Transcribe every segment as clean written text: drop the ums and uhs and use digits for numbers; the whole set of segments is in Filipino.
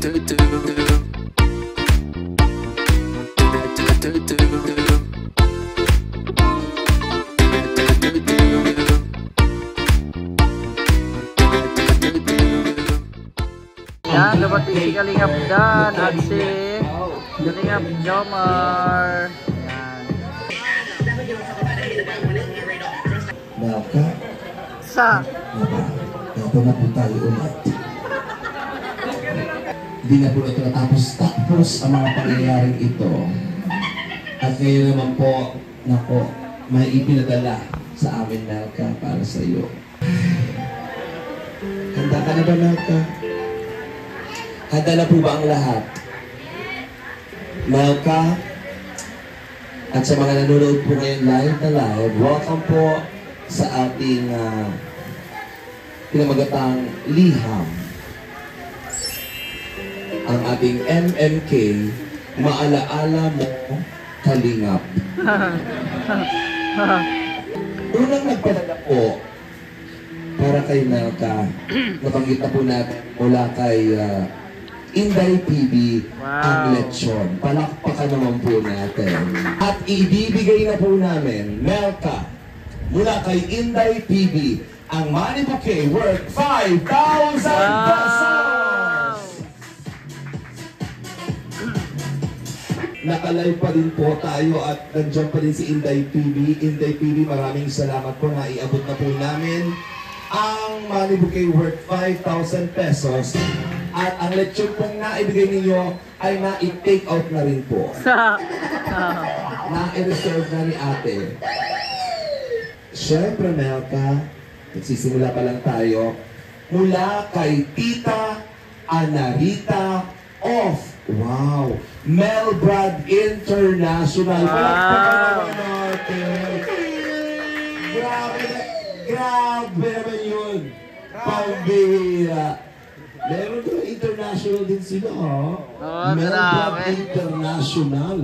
Yan, dumating si Kalingap Dan at si Kalingap Jomar. Melka, Sa ito na po tayo ulit. Hindi na po ito natapos ang mga pangyayaring ito. At ngayon naman po, nako, may ipinadala sa amin, Melka, para sa iyo. Handa ka na ba, Melka? Handa na po ba ang lahat? Melka, at sa mga nanonood po ngayon live na live, welcome po sa ating pinamagatang liham. Ang ating MMK, maalaala mo, Kalingap. Unang nagpadala po para kay Melka, nabanggit na po natin mula kay Inday PB, ang lechon. Palakpakan naman po natin. At ibibigay na po namin, Melka, mula kay Inday PB, ang money bouquet worth 5,000 pesos! Nakalive pa din po tayo at nandiyan pa din si Inday PB. Inday PB, maraming salamat po na iabot na po namin ang money bouquet worth 5,000 pesos. At ang lechon pong naibigay ninyo ay na-take out na rin po. Na-reserve na ni ate. Siyempre, Melka, nagsisimula pa lang tayo. Mula kay Tita Anarita of, wow, Melbrad International. Wow! Grabe naman yun. Pambihira. Meron doon international din sila, ha? Melbrad International.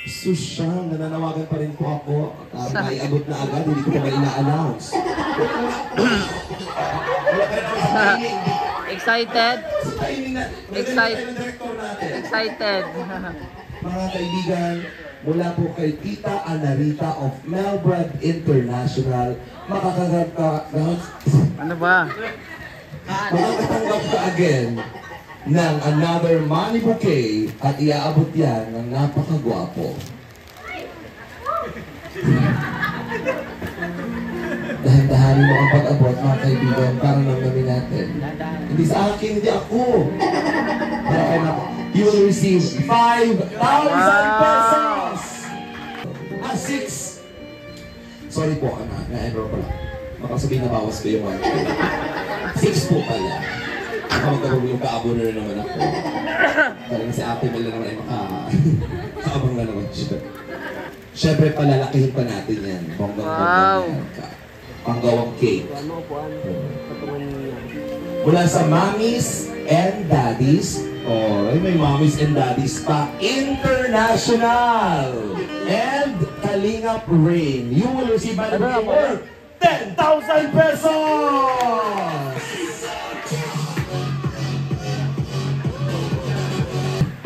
Susyang, nananawagan pa rin po ako. Naiabot na agad, hindi ko pa ina-announce. Excited? Excited. Mga kaibigan, mula po kay Tita Anarita of Melbrad International, makakatanggap Ano ba? makakatanggap ka again ng another money bouquet at iaabot yan ng napakagwapo. Dahan-dahanin mo ang pag-abot, mga kaibigan, para namin natin. Hindi sa akin, hindi ako. Para kayo na, you will receive 5,000 pesos! At 6. Sorry po, na-enroll pala. Baka sabihin na bawas ko yung 6 po pala. Baka magkabog yung kaabo na rin naman ako. Talagang si ate Mel na naman ay makaabang na naman siya. Siyempre, palalakihin pa natin yan. Bonggang-bonggang ka. Panggawang cake. Mula sa Mommies and Daddies, may Mommies and Daddies pa, International! And Kalingap Rain. You will receive money worth 10,000 pesos!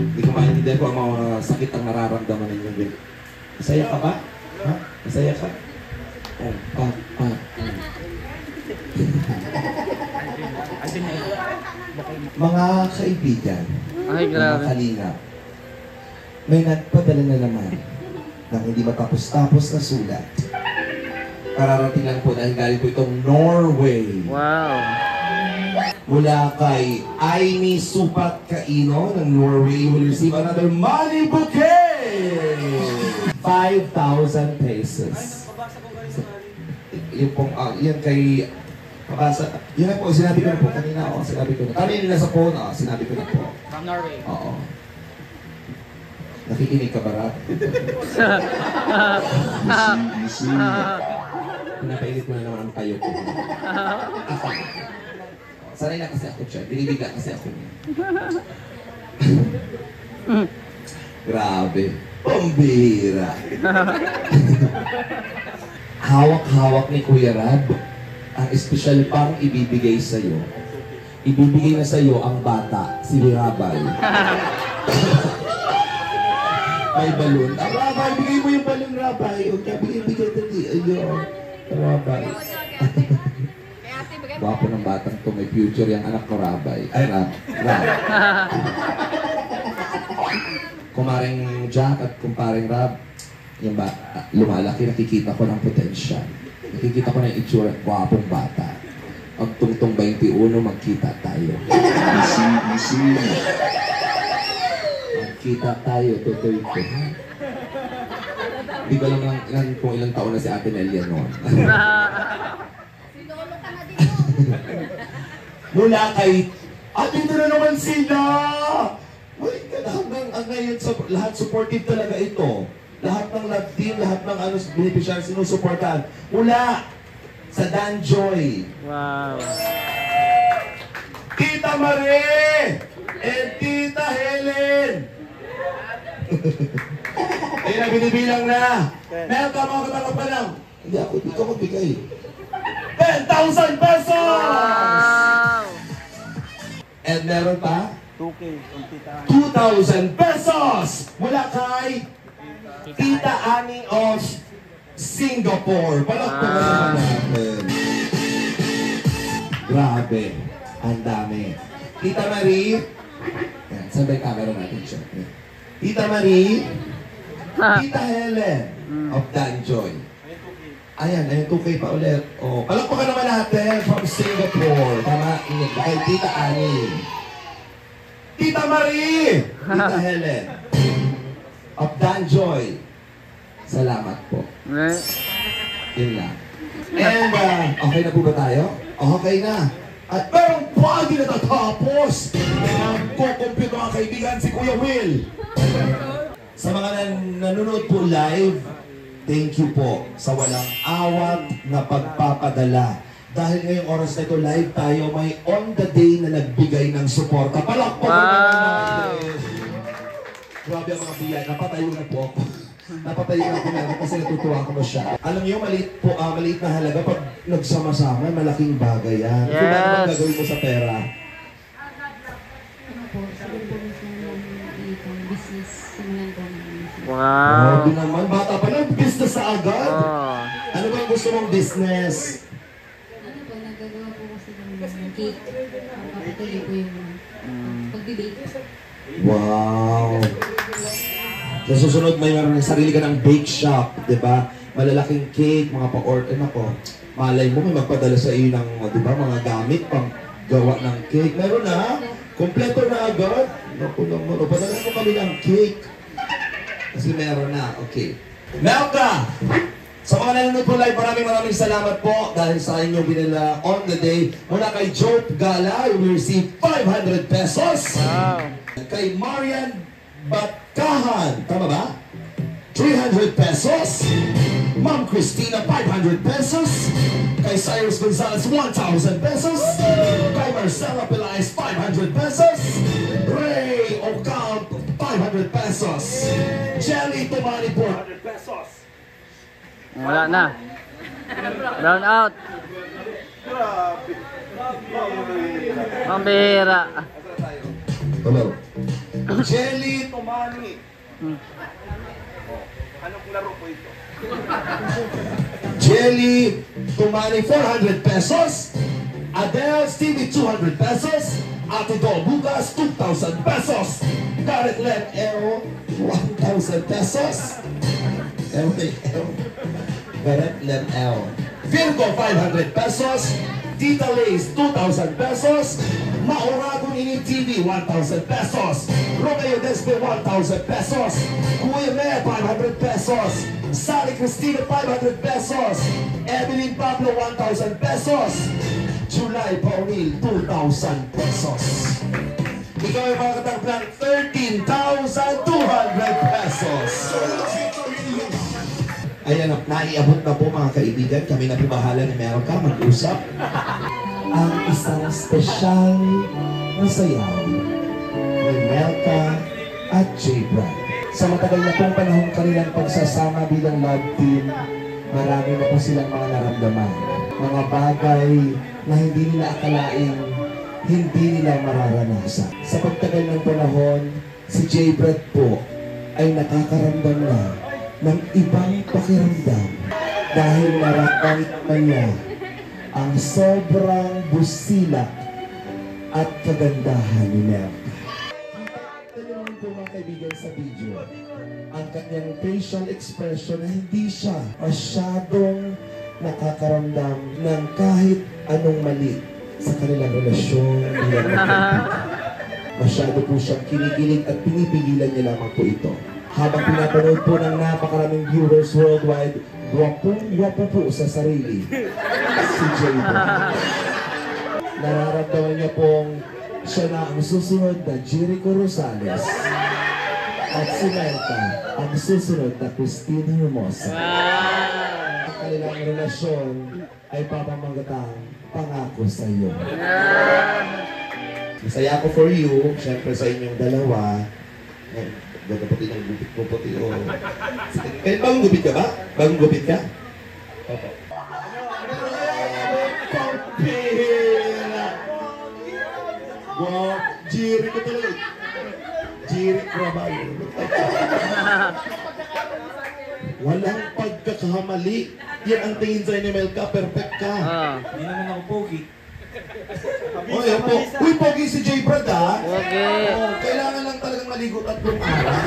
Hindi ko maintindihan ko ang mga sakit ang nararamdaman ninyo din. Masaya ka ba? Ha? Masaya ka? Mga kaibigan, mga Kalingap, may nagpadala na naman ng hindi matapos-tapos na sulat. Kararating lang po dahil galing po itong Norway. Wow! Mula kay Aimee Supat Kaino ng Norway, you will receive another money bouquet! 5,000 pesos. Yung pong, yan kay, pabasa, yun na po, sinabi ko na po, kanina sinabi ko na. Kanina nila sa phone, sinabi ko na po. From Norway? Oo. Nakikinig ka ba, Rat? Pinapainit mo na naman ang tayo ko. Sanay na kasi ako siya. Binibigla kasi ako niya. Grabe. Pambihira. Hawak-hawak ni Kuya Rad ang espesyal pang ibibigay sa'yo. Ibibigay na sa'yo ang bata Si Rabay. May balon. Rabay, bigay mo yung balon, Rabay. O kaya bigay dali. Ayun. Rabay. Wapo ng batang to. May future yung anak ko, Rabay. Ay, Rab. Kumaring Jack at kumparing Rab, yung lumalaki, nakikita ko ng potential. Nakikita ko na yung itsura at wapong bata. Ang tungtong 21, magkita tayo. Magkita tayo, tutoy ko. Hindi ko lang kung ilang taon na si Ate Nelia noon. Mula kay, dito na naman sila! Ay, ngayon, lahat supportive talaga ito. Lahat ng love team, lahat ng beneficiary sinusuportahan. Mula sa Danjoy. Wow. Tita Marie! And Tita Helen! Ayun, binibilang na. Meron ka mga katanggap pa lang. Hindi ako, dito ako bigay. 10,000 pesos! Wow! And meron pa? 2K. 2,000 pesos! Mula kay Tita Annie of Singapore. Palakpakan naman natin. Grabe. Ang dami. Tita Marie. Yan, sabay camera natin siya. Tita Marie. Tita Helen of Danjoy. Ayan, 2K pa ulit. Oh, palakpakan naman natin from Singapore. Tama, kay Tita Annie. Tita Marie! Tita Helen of Danjoy. Salamat po. Yun lang. And, okay na po ba tayo? Okay na. At merong bago na tatapos. Kukumpute mga kaibigan si Kuya Will. Sa mga nanonood po live, thank you po sa walang awat na pagpapadala. Dahil ngayong oras na ito, live tayo, may on the day na nagbigay ng suporta. Palakpakan naman natin. Grabe ang mga biyan. Napatayo na po ako. Napatayo na ako namin kasi natutuwa ko na siya. Alam niyo, maliit na halaga pag nagsama-sama, malaking bagay yan. Yes. Kung ano bang gagawin mo sa pera? Wow. Grabe naman, bata pa lang, business na agad. Oh. Ano ba yung gusto mong business? Nagagawa po kasi ng cake. Papatuloy po yung pag-bake. Wow! Sa susunod, may sarili ka ng bake shop, di ba? Malalaking cake, mga pa-order. Nako, malay mo, may magpadala sa iyo ng, di ba, mga gamit pang gawa ng cake. Meron na, kompleto na agad. Naku naman, o padala mo kami ng cake. Kasi meron na, okay. Melka! Sa mga nanonood po live, maraming salamat po dahil sa inyong binila on the day. Mula kay Job Gala, you will receive 500 pesos. Wow. Kay Marian Batkahan, tama ba? 300 pesos. Ma'am Christina, 500 pesos. Kay Cyrus Gonzalez, 1,000 pesos. Kay Marcela Pelaez, 500 pesos. Ray Ocamp, 500 pesos. Jelly Tumani, 400 pesos. Wala na. Brown out. Pambihira. Hello. Jelly Tumani. Anong laro po ito? Jelly Tumani, 400 pesos. Adele Stevie, 200 pesos. Ate Dol Bukas, 2,000 pesos. Garrett Len Ero, 1,000 pesos. Garrett Len Ero. Virgo, 500 pesos. Tita Lace, 2,000 pesos. Maoragon Ini TV, 1,000 pesos. Romeo Despe, 1,000 pesos. Kuya Mea, 500 pesos. Sally Cristina, 500 pesos. Evelyn Pablo, 1,000 pesos. July Paunil, 2,000 pesos. Ikaw ay makakatang ng 13,200 pesos. Ayan, naiabot na po mga kaibigan. Kami na po bahala ni Melka mag-usap. Ang isang espesyal na sayaw ni Melka at J-Brad. Sa matagal na pong panahon kanilang pagsasama bilang love team, marami na po silang mga naramdaman. Mga bagay na hindi nila akalaing hindi nila mararanasan. Sa tagal ng panahon, si J. Brett po ay nakakaramdam na ng ibang pakiramdam dahil nararamdaman niya ang sobrang busilak at kagandahan ni Melka. Tanungin po mga kaibigan sa video, ang kanyang facial expression na hindi siya masyadong nakakaramdam ng kahit anong mali sa kanilang relasyon bilang magkaibigan. Masyado po siyang kinikilig at pinipigilan niya lamang po ito. Habang pinapanood po ng napakaraming viewers worldwide, gwapong-gwapo po sa sarili si J. Nararamdaman niya pong siya na ang susunod na Jericho Rosales at si Melka ang susunod na Christine Hermosa. Ang kanilang relasyon ay papamangatang pangako sa iyo. Masaya ako for you, syempre sa inyong dalawa. Gagaputin ang gupit ko puti o... Eh, bagong gupit ka ba? Bagong gupit ka? Opo. Pampira! Wow, Jiri ko talaga. Jiri Rabayo. Walang pagkakamali. Yan ang tingin sa'yo ni Melka, perfect ka. Hindi naman ako pogi. Oy, uy, pogi si J. Brad, ha? Okay. Oh, kailangan lang talagang maligo 3 araw.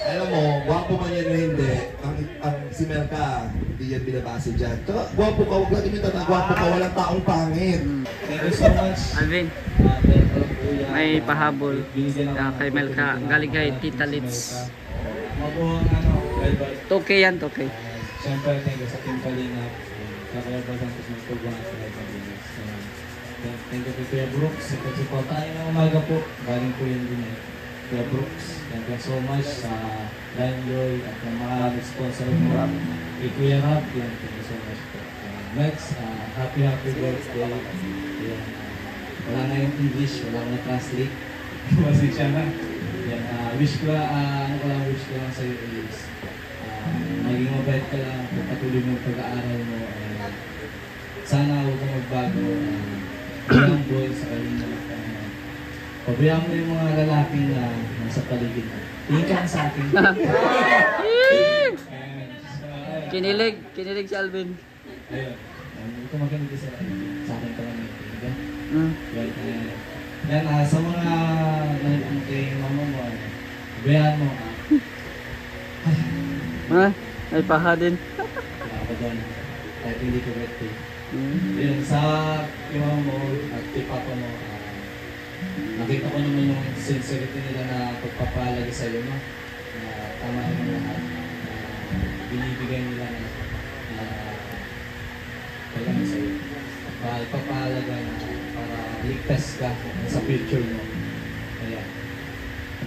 Alam mo, gwapo man yan o hindi, ang si Melka, hindi yan binabase dyan. Tsaka, gwapo ka, huwag lang imitan na gwapo ka, walang taong pangit. Thank you so much. Alvin, may pahabol kay Melka. Galing kay Tita Litz. Mabuhang welcome. 2K yan, 2K. Siyempre, thank you sa Team Kalingap. Kakayabasan ko sa pagbuhan sa Live Pilipinas. Thank you to Kuya Brooks. Kasi po tayo ng umaga po. Galing po yun din eh. Kuya Brooks, thank you so much sa Lion Joy at ng mga sponsor mo. Kay Kuya Rap, thank you so much po. Next, happy birthday. Wala na yung English, wala na translate. Masisya na. Wish ko lang, wish ko lang sa'yo is maging mabait ka lang, patuloy mo yung pag-aaral mo. Sana huwag kang magbago. Young boy sa kalina. Pabayaan mo yung mga lalaking na nasa paligid mo. Tingin ka sa akin. Kinilig si Alvin. Ayun. Hindi ko makinig sa akin ka lang. Yan, sa mga nanonood kay mama mo, pabayaan mo. Ha? May paha din. Wala ka doon. Kahit hindi ko birthday. Yun, sa mama mo at kay papa mo, nakita ko naman yung sincerity nila na pagpapalagi sa iyo, no? Tama naman lahat. Binibigay nila na talaga sa iyo. Pagpapalaga na para ligtas ka sa future mo. Kaya,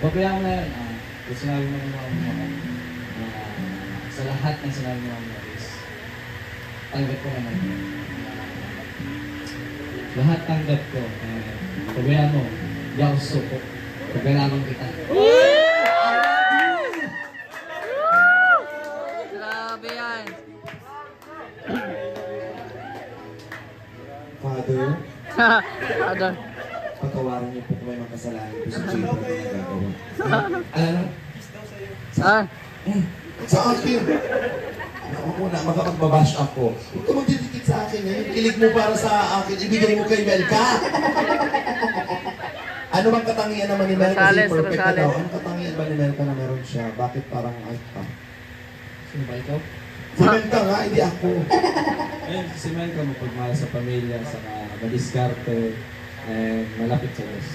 pabayaan mo na yun. Kung sinabi mo ng mga mo, sa lahat ng sinabi mo ng is, tanggap ko naman. Lahat tanggap ko. Pabayaan mo, di ako suko. Pagkalaman kita. Grabe yan. Father, Father. patawaran niyo po kung may mga kasalanan po sa J. Brad na nagagawa. Ano? Saan? Sa akin. Ako muna, makapagbabash ako. Huwag ka magdidikit sa akin eh. Kilig mo para sa akin, ibigay mo kay Melka. Ano bang katangian naman ni Melka? Kasi perfect ka daw. Anong katangian ba ni Melka na meron siya? Bakit parang ay pa? Sino ba ikaw? Si Melka nga, hindi ako. Ayun, si Melka mapagmahal sa pamilya, saka madiskarte, and malapit sa Diyos.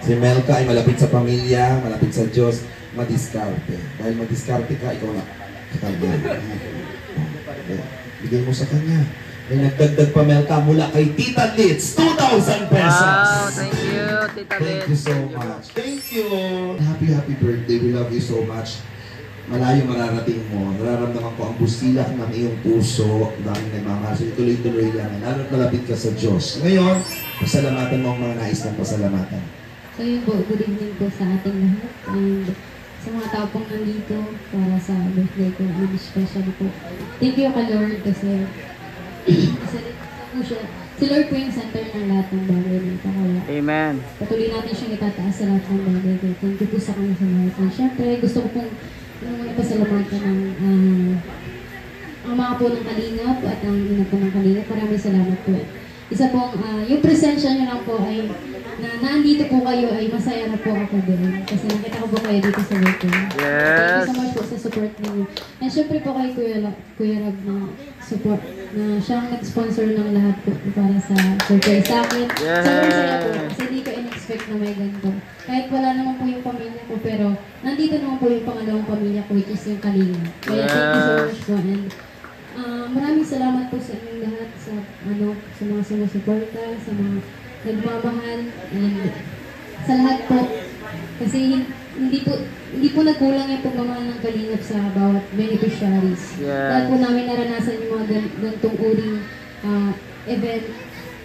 Si Melka ay malapit sa pamilya, malapit sa Diyos, madiskarte. Dahil madiskarte ka, ikaw na. Katangian. Bigay mo sa kanya. May nagdagdag pa Melka mula kay Tita Litz, 2,000 pesos. Wow, thank you, Tita Thank you Litz. so much. Thank you. Happy birthday. We love you so much. Malayo mararating mo. Nararamdaman ko ang busilak ng iyong puso. Daming nagmamahal. Tuloy-tuloy lang. Lalo't malapit ka sa Diyos. Ngayon, pasalamatan mo ang mga nais ng pasalamatan. So yun po, good evening po sa ating lahat. And sa mga tao pong nandito para sa birthday ko, and especially po. Thank you ka Lord kasi po siya si Lord po yung center ng lahat ng bagay nito. Kaya Amen. patuloy natin siyang itataas sa lahat ng bagay nito. Thank you po sa kanya sa lahat. And syempre, gusto ko pong pasalamatan ng ang mga po ng Kalingap at ang ina po ng Kalingap. Maraming salamat po. Isa pong, yung presensya niyo lang po ay na nandito po kayo ay masaya na po ako doon. Kasi nakita ko po kayo dito sa work. Thank you so much po sa support niyo. And syempre po kay Kuya Rab na support na siyang nag-sponsor ng lahat po para sa surprise sa akin. Sobrang saya po kasi hindi ko in-expect na may ganito. Kahit wala naman po yung pamilya ko pero nandito naman po yung pangalawang pamilya ko which is yung Kalingap. Kaya thank you so much po. And maraming salamat po sa inyong lahat sa sa mga sumusuporta, sa mga nagmamahal, and sa lahat po. Kasi hindi po nagkulang yung pagmamahal ng Kalingap sa bawat beneficiaries. Lahat po namin naranasan yung mga ganitong uring event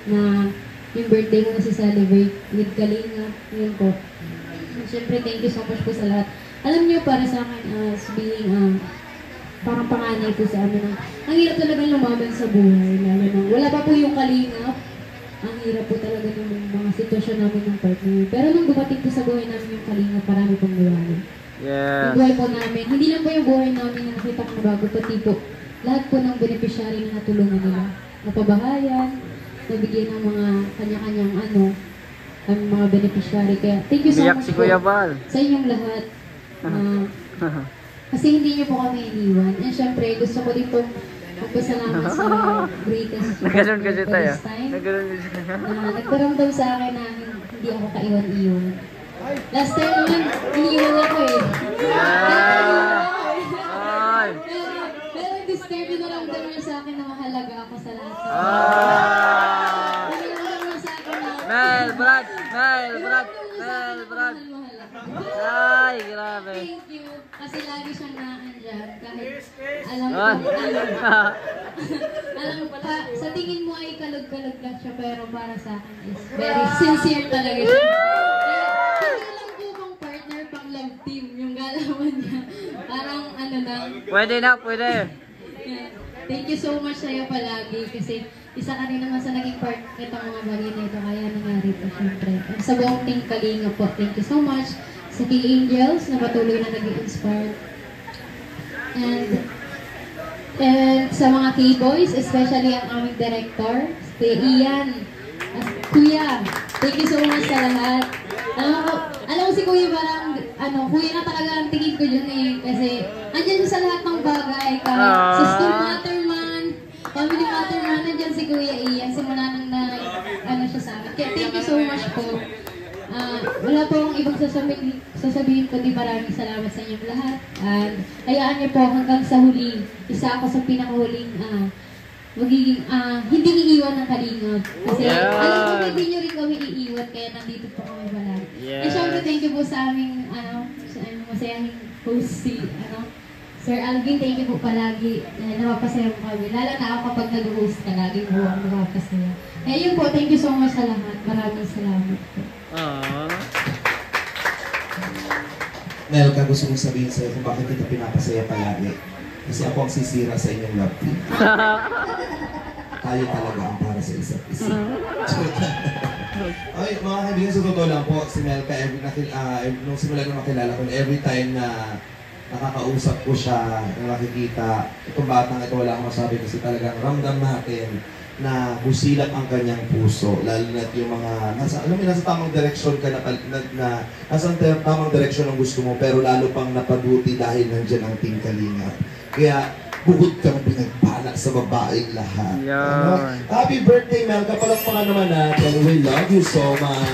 na yung birthday mo na celebrate with Kalingap. Yun po. Siyempre, thank you so much po sa lahat. Alam niyo, para sa akin, as being parang panganay po sa amin. Ang hirap talagang lumaban sa buhay. Lalo na wala pa po yung Kalingap. Ang hirap po talaga ng mga sitwasyon namin ng partner. Pero nung dumating po sa buhay namin yung Kalingap, parami pong buhay. Yung buhay po namin, hindi lang po yung buhay namin na nakita ko na bago, pati po lahat po ng beneficiary na natulungan nila. Napabahayan, nabigyan ng mga kanya-kanyang ang mga beneficiary. Kaya thank you so much po sa inyong lahat. Kasi hindi niyo po kami iniwan. And syempre, gusto ko din po magpasalamat sa greatest Naganoon kasi tayo. Nagparamdam sa akin na hindi ako kaiwan-iwan. Last time naman, iniwan ako eh. Pero this time, pinaramdam niya sa akin na mahalaga ako sa lahat. Pinaramdam niya sa akin na Mel, Brad. Ay, grabe. thank you. Kasi lagi siyang naandyan. Kahit alam ko sa tingin mo ay kalog-kalog lang siya, pero para sa akin is very sincere talaga siya. Hindi lang po pang partner, pang love team yung galawan niya. Parang lang. Pwede na, pwede. Yeah. Thank you so much sa'yo palagi kasi isa ka rin naman sa naging part nitong mga bagay na ito, kaya nangyari po syempre. And sa buong team Kalingap po, thank you so much. Sa King Angels na patuloy na nag-inspire. And sa mga K-Boys, especially ang aming director, si Ian, Kuya, thank you so much sa lahat. Alam ko si Kuya parang, Kuya na talaga ang tingin ko dyan eh. Kasi, andyan siya sa lahat ng bagay. Sa school matter man, family matter man, andyan si Kuya Ian. Simula nang siya sa akin. Kaya thank you so much po. Wala po akong ibang sasabihin ko, di maraming salamat sa inyong lahat. And hayaan niyo po hanggang sa huli, isa ako sa pinakahuling magiging, hindi iiwan ng Kalingap. Kasi alam ko hindi nyo rin kami iiwan, kaya nandito po kami palagi. And syempre, thank you po sa aming, sa aming masayang host si, Sir Alvin, thank you po palagi. Napapasaya po kami. Lalo na ako kapag nag-host ka, lagi po ang napapasaya. Kaya yun po, thank you so much sa lahat. Maraming salamat po. Nel, gusto mong sabihin sa'yo kung bakit kita pinapasaya palagi. Kasi ako ang sisira sa inyong love team. Tayo talaga ang para sa isa't isa. Ay, mga kaibigan, sa totoo lang po, si Melka, nung simula nung makilala ko, every time na nakakausap ko siya, na nakikita, itong batang ito, wala akong masabi kasi talagang ramdam natin na busilak ang kanyang puso, lalo na yung mga, nasa tamang direksyon ka nasa tamang direksyon ang gusto mo, pero lalo pang napabuti dahil nandiyan ang Team Kalingap. Kaya, bukod kang pinagpala sa babaeng lahat. Happy birthday, Melka! Palakpakan naman natin. We love you so much.